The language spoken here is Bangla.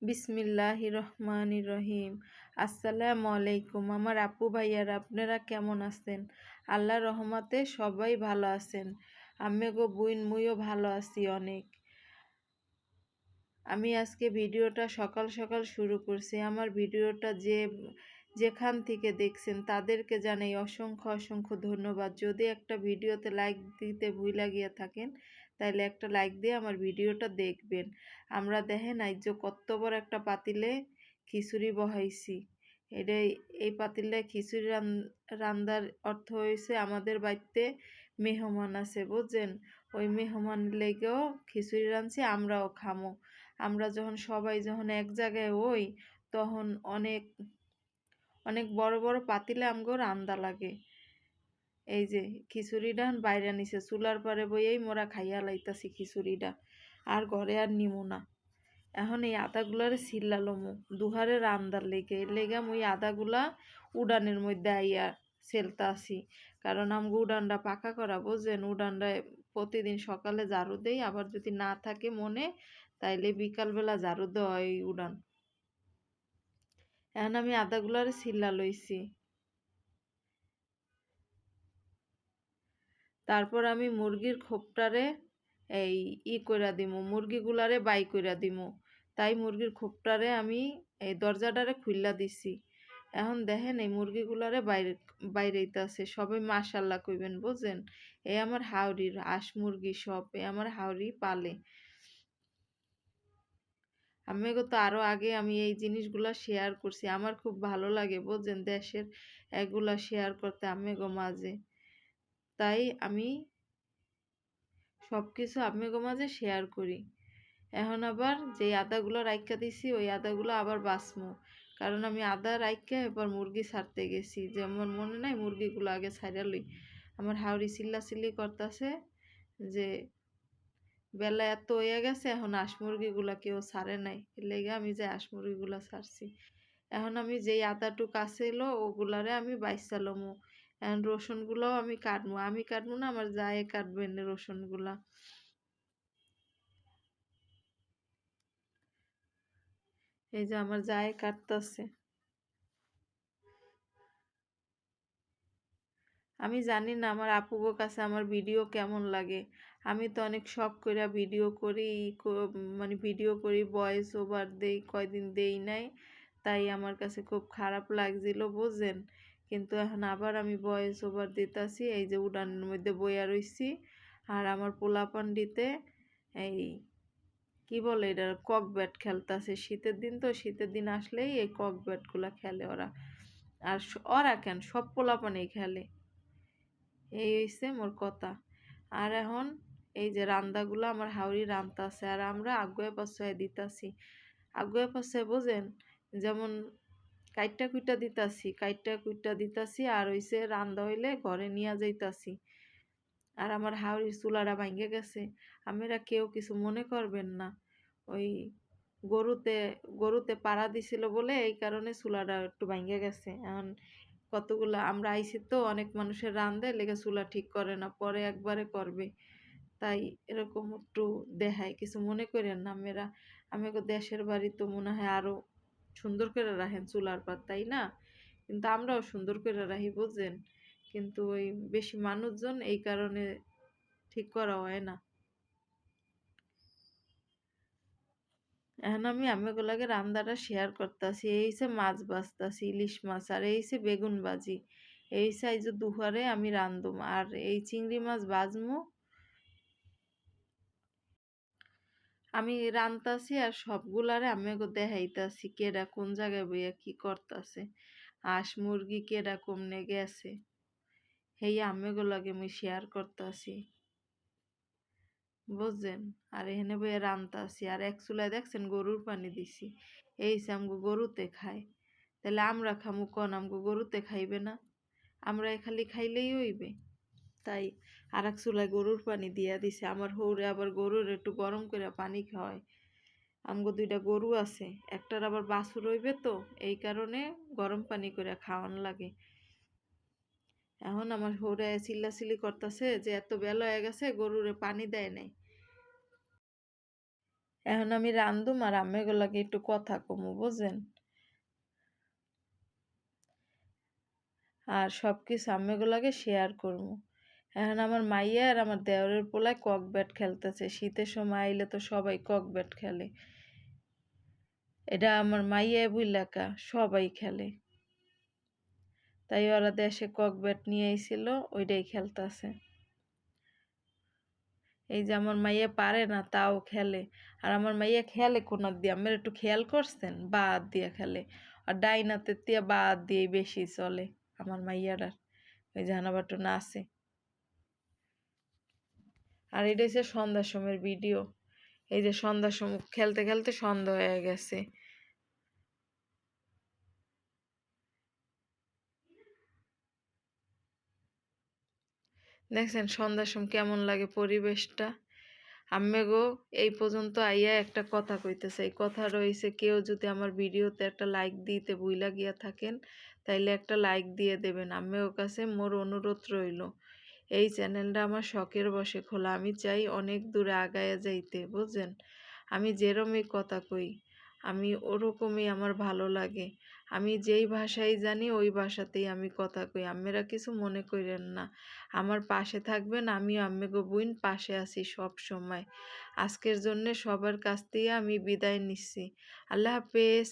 বিসমিল্লাহির রহমানির রহিম। আসসালামু আলাইকুম আমার আপু ভাইয়ারা, আপনারা কেমন আছেন? আল্লাহর রহমতে সবাই ভালো আছেন। আমি গো বুইন মুইও ভালো আছি অনেক। আমি আজকে ভিডিওটা সকাল সকাল শুরু করছি। আমার ভিডিওটা যেখান থেকে দেখছেন তাদেরকে জানাই অসংখ্য অসংখ্য ধন্যবাদ। যদি একটা ভিডিওতে লাইক দিতে ভুইলা গিয়ে থাকেন তাহলে একটা লাইক দিয়ে আমার ভিডিওটা দেখবেন। আমরা দেখেন আজ যে কত বড় একটা পাতিলে খিচুড়ি বহাইছি। এটাই এই পাতিলে খিচুড়ি রান্নার অর্থ হয়েছে আমাদের বাড়িতে মেহমান আছে বুঝছেন। ওই মেহমান লেগেও খিচুড়ি রাঁধছি, আমরাও খামো। আমরা সবাই যখন এক জায়গায় হই তখন অনেক অনেক বড় বড় পাতিলে আমগো রান্দা লাগে। এই যে খিচুড়িটা বাইরে নিছে চুলার পরে বইয়েই মোরা খাইয়া লাইতাছি খিচুড়িটা, আর ঘরে আর নিমু না। এখন এই আদাগুলারে ছিল্লালমু দুহারে রান্দার লেগে লেগে মুই আদাগুলা উডানের মধ্যে আইয়া সেলতা আছি, কারণ আমগো উডানটা পাকা করা বুঝছেন। উডানটায় প্রতিদিন সকালে ঝাড়ু দেই, আবার যদি না থাকে মনে তাইলে বিকালবেলা ঝাড়ু দেওয়া হয় উডান। এখন আমি আদাগুলারে ছিল্লা লইছি, তারপর আমি মুরগির খোপটারে এই কইরা দিমু, মুরগিগুলারে বাই কইরা দিমু। তাই মুরগির খোপটারে আমি এই দরজাটারে খুইল্লা দিছি। এখন দেখেন এই মুরগিগুলারে বাইরেইতাছে, সবাই মাশাল্লাহ কইবেন বুঝছেন। এই আমার হাওড়ির হাঁস মুরগি সব আমার হাওড়ি পালে। আমিগো তো আরো আগে আমি এই জিনিসগুলা শেয়ার করছি, আমার খুব ভালো লাগে বুঝছেন দেশের এগুলা শেয়ার করতে আমিগো মাঝে। তাই আমি সবকিছু আমিগো মাঝে শেয়ার করি। এখন আবার যে আদাগুলো রাইখা দিছি ওই আদাগুলো আবার বাছমু, কারণ আমি আদা রাইখা এবার মুরগি ছাড়তে গেছি। যেমন মনে নাই মুরগিগুলো আগে ছাইড়া লই। আমার হাওড়ি চিল্লাচিল্লি করতেছে যে বেলা এত হয়ে গেছে এখন হাঁস মুরগিগুলা কেউ ছাড়ে নাই, এর লেগে আমি যে হাঁস মুরগিগুলা ছাড়ছি। এখন আমি যেই আদাটুক আছিল ওগুলারে আমি বাইসা লমু। এখন রসুনগুলোও আমি কাটবো, আমি কাটবো না, আমার জায়ে কাটবেন রসুনগুলা। এই যে আমার জায়ে কাটতাছে। আমি জানি না আমার আপুগো কাছে আমার ভিডিও কেমন লাগে। আমি তো অনেক শখ কইরা ভিডিও করি, মানে ভিডিও করি, ভয়েস ওভার দেই, কয়দিন দেই নাই। তাই আমার কাছে খুব খারাপ লাগছিল বুঝছেন। কিন্তু এখন আবার আমি ভয়েস ওভার দিতাছি, এই যে উড়ানের মধ্যে বইয়া রইছি। আর আমার পোলাপান্ডিতে এই কি বলে এটা কক ব্যাট খেলতাছে। শীতের দিন তো, শীতের দিন আসলেই এই কক ব্যাটগুলা খেলে ওরা। আর ওরা কেন সব পোলাপানেই খেলে। এই হইছে মোর কথা। আর এখন এই যে রান্দাগুলো আমার হাওড়ি রান্তাছে আর আমরা আগুয়ে পাছায় দিতাছি। আগুয়ে পাছায় বোঝেন, যেমন কাইটটা কুইটা দিতাছি, কাইটটা কুইটা দিতাছি, আর হইছে রান্দা হইলে ঘরে নিয়ে যাইতাছি। আর আমার হাওড়ির চুলাটা ভাঙ্গে গেছে, আমরা কেউ কিছু মনে করবেন না। ওই গরুতে গরুতে পাড়া দিছিল বলে এই কারণে চুলাটা একটু ভাঙ্গে গেছে। এখন কতগুলা আমরা আইছি তো অনেক মানুষের রান্ধে লেগে চুলা ঠিক করে না, পরে একবারে করবে। তাই এরকম একটু দেখায়, কিছু মনে করেন না। আমাকে দেশের বাড়ি তো মনে হয় আরো সুন্দর করে রাখেন চুলার পাত, তাই না? কিন্তু আমরাও সুন্দর করে রাখি বুঝছেন, কিন্তু ওই বেশি মানুষজন এই কারণে ঠিক করা হয় না। এখন আমি আমিগুলাকে রান্নাটা শেয়ার করতেছি। এই যে মাছ ভাজতাছি, ইলিশ মাছ, আর এই যে বেগুন ভাজি। এই সাইজে দুপুরে আমি রান্ধুম, আর এই চিংড়ি মাছ ভাজমু। আমি রান্তাছি আর সবগুলারে আমিগো দেখাইতাছি কেডা কোন জায়গায় বইয়া কি করতাছে। হাঁস মুরগি কেডা কমনে গেছে হেই আমিগুলাকে মুই শেয়ার করতাছি বুঝছেন। আর এখানে বইয়া রান্তাছি, আর এক চুলায় দেখছেন গরুর পানি দিছি। এই যে আমগো গরুতে খায়, তাহলে আমরা খামু কন? আমগো গরুতে খাইবে না? আমরা খালি খাইলেই হইবে। তাই আর এক চুলায় গরুর পানি দিয়া দিছে। আমার হৌরে আবার গরুর একটু গরম করে পানি খাওয়ায়। আমগো দুইটা গরু আছে, একটার আবার বাছুর হইবে তো এই কারণে গরম পানি করে খাওয়ান লাগে। এখন আমার হৌরে চিল্লাচিল্লি করতেছে যে এত বেলা হয়ে গেছে গরুরে পানি দেয় নাই। এখন আমি রান্ধুম আর আম্মেগুলাকে একটু কথা কমু, বুঝেন? আর সবকিছু আম্মেগুলাকে শেয়ার করবো। এখন আমার মাইয়া আর আমার দেওরের পোলায় কক ব্যাট খেলতেছে। শীতের সময় আইলে তো সবাই কক ব্যাট খেলে। এটা আমার মাইয়া বুইলাকা সবাই খেলে। তাই ওরা দেশে কক ব্যাট নিয়ে আইছিল, ওইটাই খেলতেছে। এই যে আমার মাইয়া পারে না তাও খেলে। আর আমার মাইয়া খেলে কোনার দিয়ে, আমার একটু খেয়াল করছেন? বাদ দিয়ে খেলে। আর ডাইনাতে দিয়ে বাদ দিয়ে বেশি চলে আমার মাইয়াটার। ওই যে হানাবাটু নাচে। আর এটা হচ্ছে সন্ধ্যার সময়ের ভিডিও। এই যে সন্ধ্যার সময় খেলতে খেলতে সন্ধ্যা হয়ে গেছে। দেখছেন সন্ধ্যার সময় কেমন লাগে পরিবেশটা। আম্মেগো এই পর্যন্ত আইয়া একটা কথা কইতেছে। এই কথা রইছে, কেউ যদি আমার ভিডিওতে একটা লাইক দিতে ভুইলা গিয়া থাকেন তাইলে একটা লাইক দিয়ে দেবেন। আম্মেগো কাছে মোর অনুরোধ রইল। এই চ্যানেলটা আমার শখের বশে খোলা। আমি চাই অনেক দূরে আগায়া যাইতে, বুঝছেন? আমি যেরমই কথা কই, আমি ওরকমই আমার ভালো লাগে। আমি যেই ভাষায় জানি ওই ভাষাতেই আমি কথা কই। আম্মেরা কিছু মনে কইরেন না। আমার পাশে থাকবেন, আমিও আম্মেগো বুইন পাশে আছি সব সময়। আজকের জন্যে সবার কাছ থেকে আমি বিদায় নিচ্ছি। আল্লাহ হাফেজ।